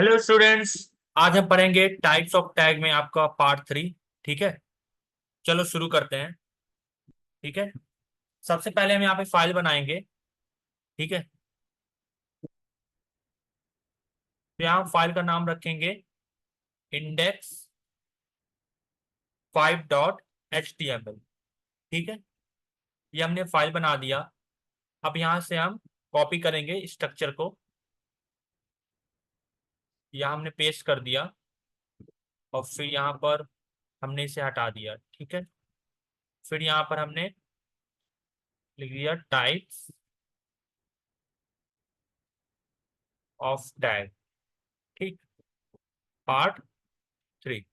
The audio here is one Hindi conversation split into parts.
Hello students. आज हम पढ़ेंगे टाइप्स ऑफ टैग में आपका पार्ट 3। ठीक है, चलो शुरू करते हैं। ठीक है, सबसे पहले हम यहाँ पे फाइल बनाएंगे। ठीक है, तो यहाँ फाइल का नाम रखेंगे index5.html। ठीक है, ये हमने फाइल बना दिया। अब यहाँ से हम कॉपी करेंगे स्ट्रक्चर को, यहाँ हमने पेस्ट कर दिया और फिर यहाँ पर हमने इसे हटा दिया। ठीक है, फिर यहाँ पर हमने लिख दिया टाइप्स ऑफ टैग। ठीक, पार्ट 3।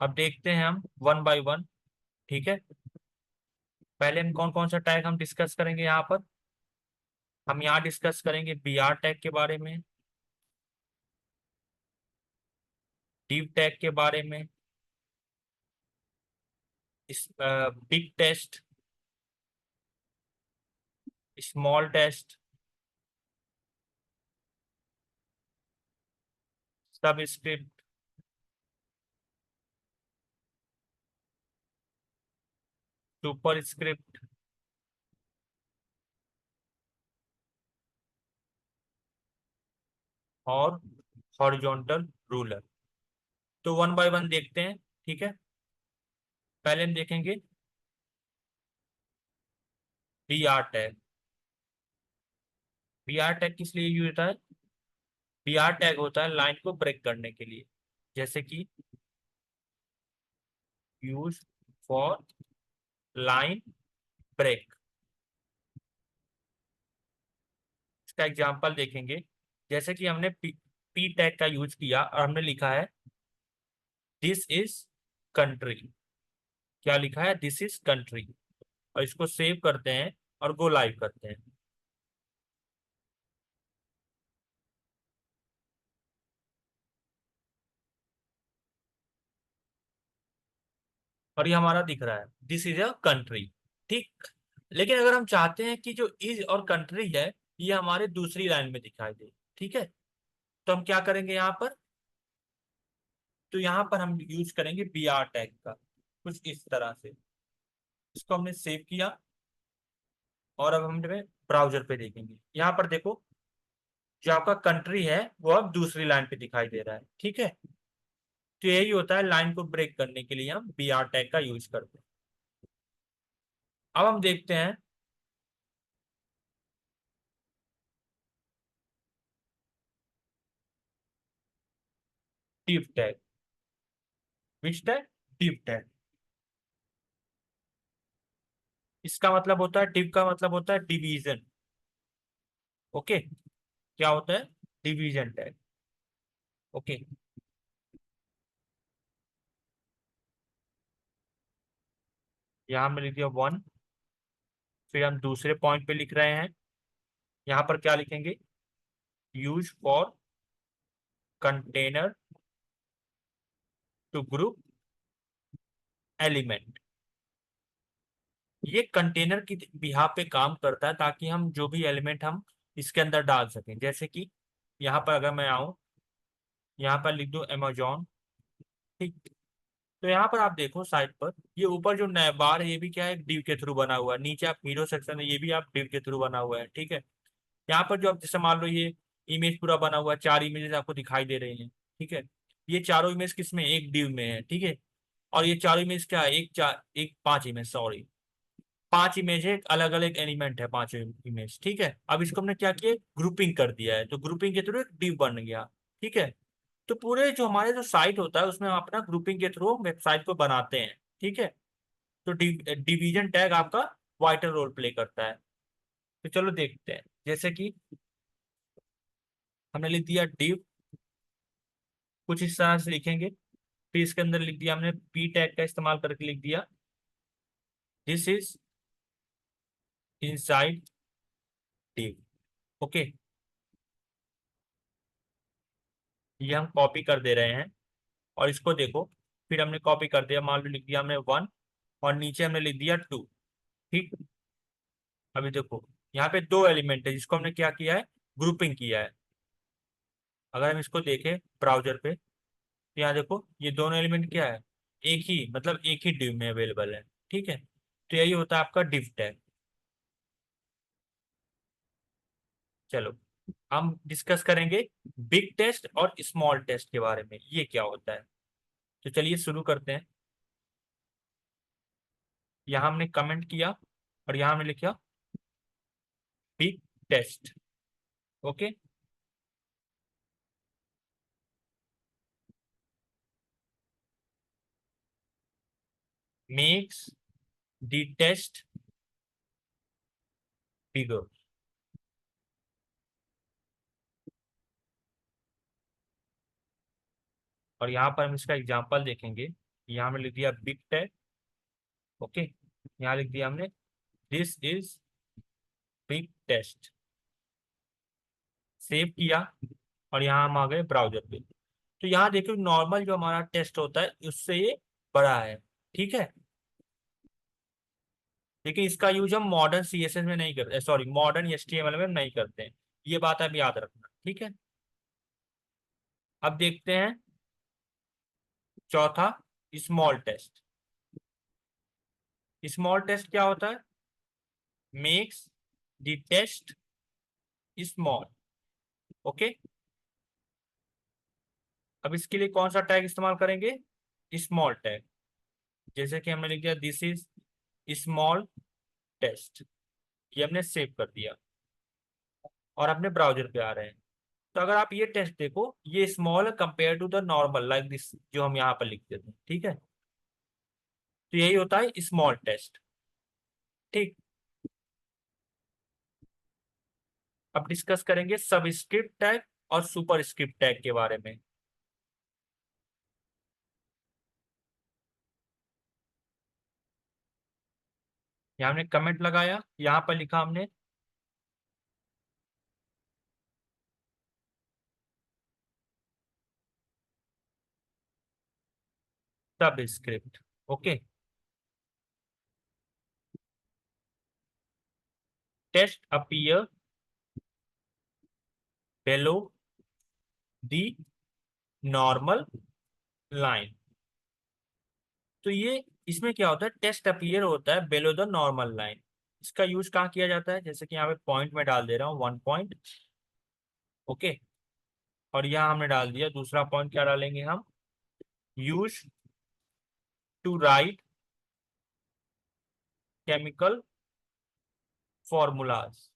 अब देखते हैं हम वन बाय वन। ठीक है, पहले हम कौन कौन सा टैग हम डिस्कस करेंगे यहाँ पर। हम यहाँ डिस्कस करेंगे br टैग के बारे में, div टैग के बारे में, इस बिग टेस्ट, स्मॉल टेस्ट, सब स्क्रिप्ट, सुपर स्क्रिप्ट और हॉरिजॉन्टल रूलर। तो वन बाय वन देखते हैं। ठीक है, पहले हम देखेंगे br टैग। br टैग किस लिए यूज होता है? br टैग होता है लाइन को ब्रेक करने के लिए, जैसे कि यूज फॉर लाइन ब्रेक। इसका एग्जांपल देखेंगे, जैसे कि हमने पी टैग का यूज किया और हमने लिखा है दिस इज कंट्री। क्या लिखा है? This is country. और इसको सेव करते हैं और गो लाइव करते हैं, और ये हमारा दिख रहा है दिस इज अ कंट्री। ठीक, लेकिन अगर हम चाहते हैं कि जो इज और कंट्री है ये हमारे दूसरी लाइन में दिखाई दे, ठीक है, तो हम क्या करेंगे यहाँ पर? तो यहाँ पर हम यूज करेंगे br टैग का, कुछ इस तरह से। इसको हमने सेव किया और अब हम ब्राउजर पे देखेंगे। यहाँ पर देखो, जो आपका कंट्री है वो अब दूसरी लाइन पे दिखाई दे रहा है। ठीक है, तो यही होता है, लाइन को ब्रेक करने के लिए हम br टैग का यूज करते हैं। अब हम देखते हैं div टैग। विच टैग? div tag. इसका मतलब होता है, div का मतलब होता है डिवीजन। ओके, क्या होता है? Division tag. ओके, यहाँ में लिख दिया 1। फिर हम दूसरे पॉइंट पे लिख रहे हैं, यहाँ पर क्या लिखेंगे? Use for container to group element. ये कंटेनर की बिहाफ पे काम करता है ताकि हम जो भी एलिमेंट हम इसके अंदर डाल सकें। जैसे कि यहाँ पर अगर मैं आऊँ, यहाँ पर लिख दूँ अमेजोन। ठीक, तो यहाँ पर आप देखो साइड पर, ये ऊपर जो नया बार है ये भी क्या है? डिव के थ्रू बना हुआ है। नीचे आप हीरो सेक्शन है, ये भी आप डिव के थ्रू बना हुआ है। ठीक है, यहाँ पर जो आप जैसे मान लो ये इमेज पूरा बना हुआ है, 4 इमेजेस आपको दिखाई दे रही हैं। ठीक है, ये चारों इमेज किस में? एक डिव में है। ठीक है, और ये चारों इमेज क्या है? एक 5 इमेज, सॉरी, 5 इमेज है, अलग अलग एलिमेंट है, 5 इमेज। ठीक है, अब इसको हमने क्या किया? ग्रुपिंग कर दिया है, तो ग्रुपिंग के थ्रू एक डिव बन गया। ठीक है, तो पूरे जो हमारे जो साइट होता है उसमें हम अपना ग्रुपिंग के थ्रू वेबसाइट को बनाते हैं। ठीक है, तो डिवीजन टैग आपका वाइटल रोल प्ले करता है। तो चलो देखते हैं, जैसे कि हमने लिख दिया डिव, कुछ इस तरह से लिखेंगे। फिर इसके अंदर लिख दिया हमने पी टैग का इस्तेमाल करके लिख दिया this is inside div. Okay, ये हम कॉपी कर दे रहे हैं और इसको देखो, फिर हमने कॉपी कर दिया, मान लो लिख दिया हमने 1 और नीचे हमने लिख दिया 2। ठीक, अभी देखो यहाँ पे दो एलिमेंट है जिसको हमने क्या किया है, ग्रुपिंग किया है। अगर हम इसको देखें ब्राउजर पे, तो यहाँ देखो ये दोनों एलिमेंट क्या है, एक ही, मतलब एक ही डिव में अवेलेबल है। ठीक है, तो यही होता है आपका डिव टैग। चलो हम डिस्कस करेंगे बिग टेस्ट और स्मॉल टेस्ट के बारे में, ये क्या होता है। तो चलिए शुरू करते हैं। यहाँ हमने कमेंट किया और यहाँ हमने लिखा big test. Okay, makes the test bigger. और यहाँ पर हम इसका एग्जांपल देखेंगे। यहाँ हमने लिख दिया बिग टेस्ट। ओके, यहाँ लिख दिया हमने this is big text, save किया और यहाँ हम आ गए ब्राउजर पे। तो यहाँ देखो नॉर्मल जो हमारा टेस्ट होता है उससे ये बड़ा है। ठीक है, लेकिन इसका यूज हम मॉडर्न सीएसएस में नहीं करते, सॉरी मॉडर्न एचटीएमएल में नहीं करते हैं। ये बात आप याद रखना। ठीक है, अब देखते हैं चौथा, स्मॉल टेस्ट। स्मॉल टेस्ट क्या होता है, makes the text small. Okay, अब इसके लिए कौन सा टैग इस्तेमाल करेंगे, स्मॉल टैग। जैसे कि हमने लिख दिया दिस इज स्मॉल टेस्ट, ये हमने सेव कर दिया और अपने ब्राउजर पे आ रहे हैं। तो अगर आप ये टेस्ट देखो, ये स्मॉल है compare to the normal like this जो हम यहाँ पर लिख देते हैं। ठीक है, तो यही होता है स्मॉल टेस्ट। ठीक, अब डिस्कस करेंगे सब स्क्रिप्ट टैग और सुपर स्क्रिप्ट टैग के बारे में। यहाँ हमने कमेंट लगाया, यहाँ पर लिखा हमने सब script. Okay, text appear below the normal line. तो ये इसमें क्या होता है, टेस्ट अपीयर होता है बेलो द नॉर्मल लाइन। इसका यूज कहाँ किया जाता है, जैसे कि यहाँ पे पॉइंट में डाल दे रहा हूँ 1 पॉइंट। ओके, और यहाँ हमने डाल दिया दूसरा पॉइंट, क्या डालेंगे हम, use to write chemical formulas.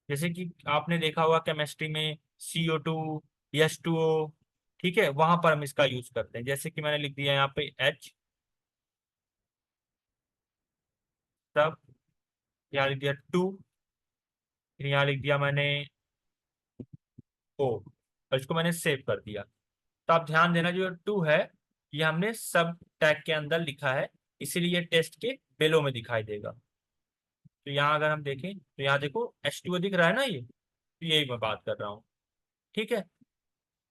जैसे कि आपने देखा होगा केमिस्ट्री में CO2, H2O। ठीक है, वहां पर हम इसका यूज करते हैं। जैसे कि मैंने लिख दिया यहाँ पे H, तब यहाँ लिख दिया 2, फिर यहाँ लिख दिया मैंने O, और इसको मैंने सेव कर दिया। तो आप ध्यान देना जो 2 है ये हमने सब टैग के अंदर लिखा है, इसीलिए टेस्ट के बेलो में दिखाई देगा। तो यहाँ अगर हम देखें तो यहाँ देखो H2O दिख रहा है ना, ये तो यही मैं बात कर रहा हूँ। ठीक है,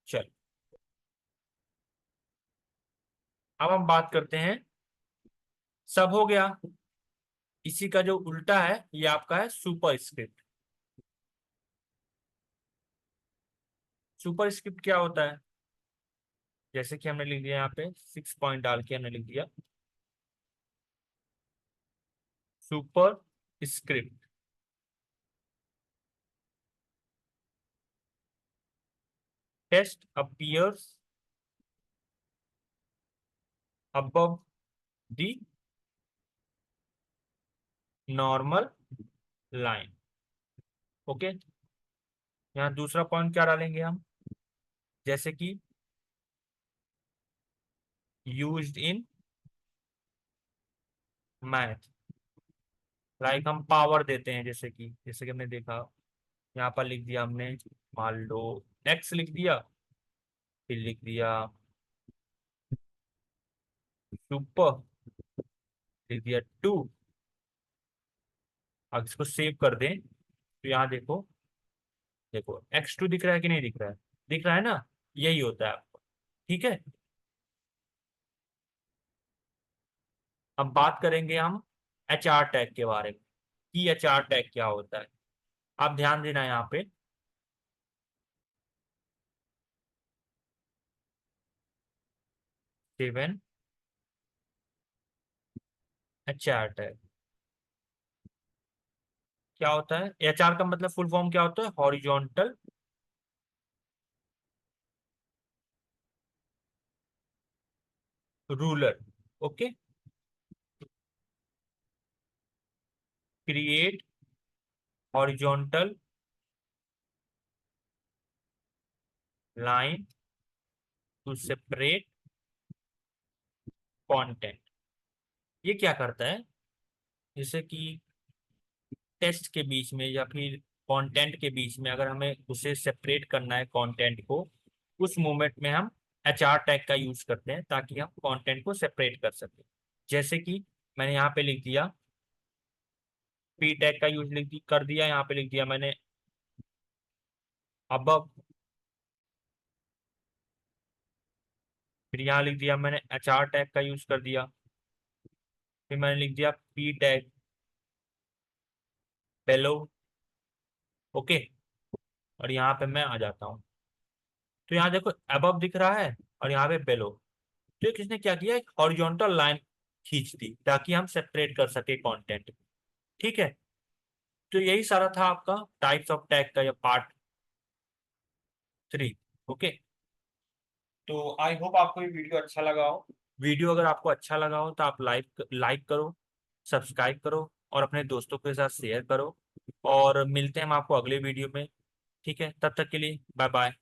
चल अब हम बात करते हैं, सब हो गया। इसी का जो उल्टा है ये आपका है सुपर स्क्रिप्ट। सुपर स्क्रिप्ट क्या होता है, जैसे कि हमने लिख दिया यहाँ पे 6 पॉइंट डाल के हमने लिख दिया super script text appears above the normal line. Okay, यहाँ दूसरा पॉइंट क्या डालेंगे हम, जैसे कि यूज्ड इन मैथ, लाइक हम पावर देते हैं, जैसे कि हमने देखा यहाँ पर लिख दिया हमने, मान लो एक्स लिख दिया, फिर लिख दिया सुपर, लिख दिया 2। अब इसको सेव कर दें तो यहाँ देखो, देखो X2 दिख रहा है कि नहीं दिख रहा है, दिख रहा है ना, यही होता है आपको। ठीक है, अब बात करेंगे हम HR टैग के बारे में। की एचआर टैग क्या होता है। आप ध्यान देना यहाँ पे। 7 एचआर टैग क्या होता है। एचआर का मतलब फुल फॉर्म क्या होता है, horizontal ruler. Okay. Create horizontal line to separate content. ये क्या करता है, जैसे कि टेक्स्ट के बीच में या फिर कंटेंट के बीच में अगर हमें उसे सेपरेट करना है कंटेंट को, उस मोमेंट में हम एचआर टैग का यूज करते हैं ताकि हम कंटेंट को सेपरेट कर सकें। जैसे कि मैंने यहाँ पे लिख दिया, पी टैग का यूज कर दिया, यहाँ पे लिख दिया मैंने अब, फिर यहाँ लिख दिया मैंने एचआर टैग का यूज कर दिया, फिर मैंने लिख दिया पी टैग बेलो। ओके। और यहाँ पे मैं आ जाता हूँ, तो यहाँ देखो अबव दिख रहा है और यहाँ पे बेलो। तो ये किसने क्या किया, एक हॉरिजॉन्टल लाइन खींच दी ताकि हम सेपरेट कर सके कंटेंट। ठीक है। तो यही सारा था आपका टाइप्स ऑफ टैग का, या पार्ट 3। ओके। तो आई होप आपको ये वीडियो अच्छा लगा हो। वीडियो अगर आपको अच्छा लगा हो तो आप लाइक लाइक करो, सब्सक्राइब करो और अपने दोस्तों के साथ शेयर करो। और मिलते हैं हम आपको अगले वीडियो में। ठीक है, तब तक के लिए बाय बाय।